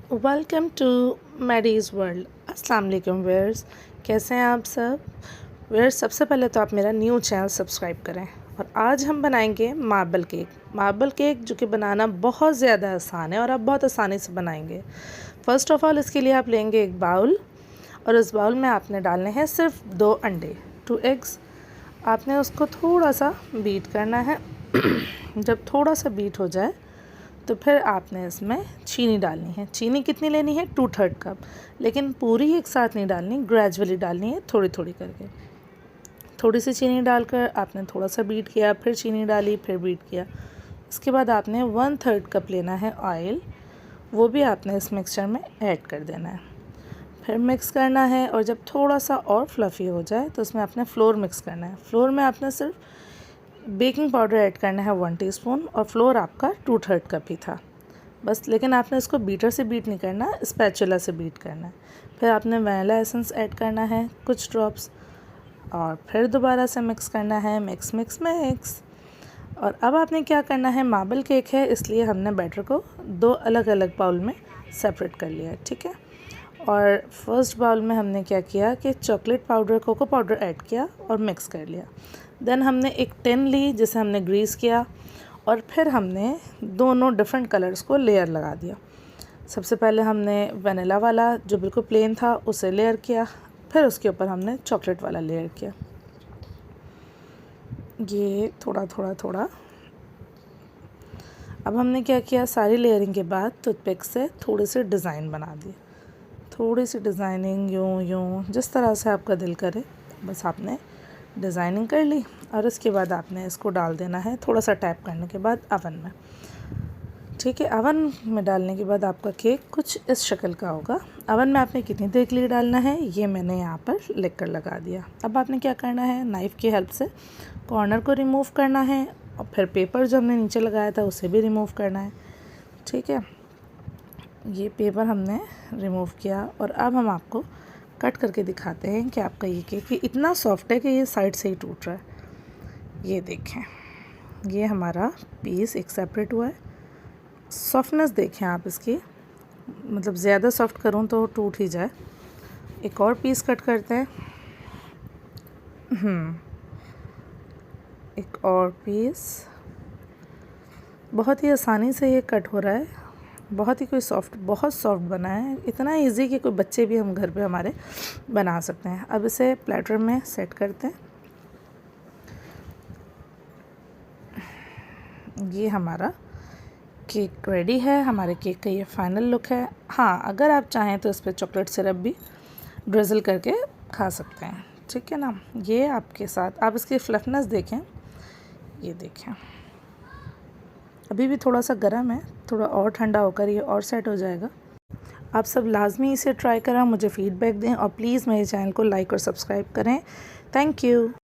Welcome to मैडीज़ world. अस्सलाम वालेकुम viewers, कैसे हैं आप सब व्यूअर्स। सबसे पहले तो आप मेरा न्यू चैनल सब्सक्राइब करें। और आज हम बनाएंगे मार्बल केक जो कि बनाना बहुत ज़्यादा आसान है और आप बहुत आसानी से बनाएंगे। फ़र्स्ट ऑफ़ ऑल इसके लिए आप लेंगे एक बाउल और उस बाउल में आपने डालने हैं सिर्फ 2 अंडे, 2 एग्स। आपने उसको थोड़ा सा बीट करना है। जब थोड़ा सा बीट हो जाए तो फिर आपने इसमें चीनी डालनी है। चीनी कितनी लेनी है? 2/3 कप, लेकिन पूरी एक साथ नहीं डालनी, ग्रेजुअली डालनी है, थोड़ी थोड़ी करके। थोड़ी सी चीनी डालकर आपने थोड़ा सा बीट किया, फिर चीनी डाली, फिर बीट किया। इसके बाद आपने 1/3 कप लेना है ऑयल, वो भी आपने इस मिक्सचर में ऐड कर देना है। फिर मिक्स करना है और जब थोड़ा सा और फ्लफ़ी हो जाए तो उसमें आपने फ्लोर मिक्स करना है। फ्लोर में आपने सिर्फ बेकिंग पाउडर ऐड करना है 1 टीस्पून और फ्लोर आपका 2/3 कप ही था बस। लेकिन आपने इसको बीटर से बीट नहीं करना, स्पैचुला से बीट करना है। फिर आपने वनीला एसेंस ऐड करना है कुछ ड्रॉप्स और फिर दोबारा से मिक्स करना है। मिक्स। और अब आपने क्या करना है, मार्बल केक है इसलिए हमने बैटर को 2 अलग अलग बाउल में सेपरेट कर लिया है, ठीक है। और फर्स्ट बाउल में हमने क्या किया कि chocolate powder, cocoa powder add किया और मिक्स कर लिया। देन हमने एक टिन ली जिसे हमने ग्रीस किया और फिर हमने दोनों डिफरेंट कलर्स को लेयर लगा दिया। सबसे पहले हमने वनीला वाला जो बिल्कुल प्लेन था उसे लेयर किया, फिर उसके ऊपर हमने चॉकलेट वाला लेयर किया। ये थोड़ा। अब हमने क्या किया, सारी लेयरिंग के बाद टूथपिक से थोड़ी सी डिज़ाइन बना दी। थोड़ी सी डिज़ाइनिंग यूँ जिस तरह से आपका दिल करे, बस आपने डिज़ाइनिंग कर ली। और इसके बाद आपने इसको डाल देना है थोड़ा सा टैप करने के बाद अवन में, ठीक है। अवन में डालने के बाद आपका केक कुछ इस शक्ल का होगा। अवन में आपने कितनी देर के लिए डालना है ये मैंने यहाँ पर लिख कर लगा दिया। अब आपने क्या करना है, नाइफ़ की हेल्प से कॉर्नर को रिमूव करना है और फिर पेपर जो हमने नीचे लगाया था उसे भी रिमूव करना है, ठीक है। ये पेपर हमने रिमूव किया और अब हम आपको कट करके दिखाते हैं कि आपका ये केक इतना सॉफ्ट है कि ये साइड से ही टूट रहा है। ये देखें, ये हमारा पीस एक सेपरेट हुआ है। सॉफ्टनेस देखें आप इसकी, मतलब ज़्यादा सॉफ्ट करूँ तो टूट ही जाए। एक और पीस कट करते हैं। एक और पीस, बहुत ही आसानी से ये कट हो रहा है। बहुत सॉफ्ट बना है, इतना इजी कि कोई बच्चे भी हम घर पे हमारे बना सकते हैं। अब इसे प्लेटर में सेट करते हैं। ये हमारा केक रेडी है। हमारे केक का ये फाइनल लुक है। हाँ, अगर आप चाहें तो इस पर चॉकलेट सिरप भी ड्रिज़ल करके खा सकते हैं, ठीक है ना। ये आपके साथ, आप इसकी फ्लफनेस देखें, ये देखें अभी भी थोड़ा सा गर्म है, थोड़ा और ठंडा होकर ये और सेट हो जाएगा। आप सब लाजमी इसे ट्राई करें, मुझे फ़ीडबैक दें और प्लीज़ मेरे चैनल को लाइक और सब्सक्राइब करें। Thank you.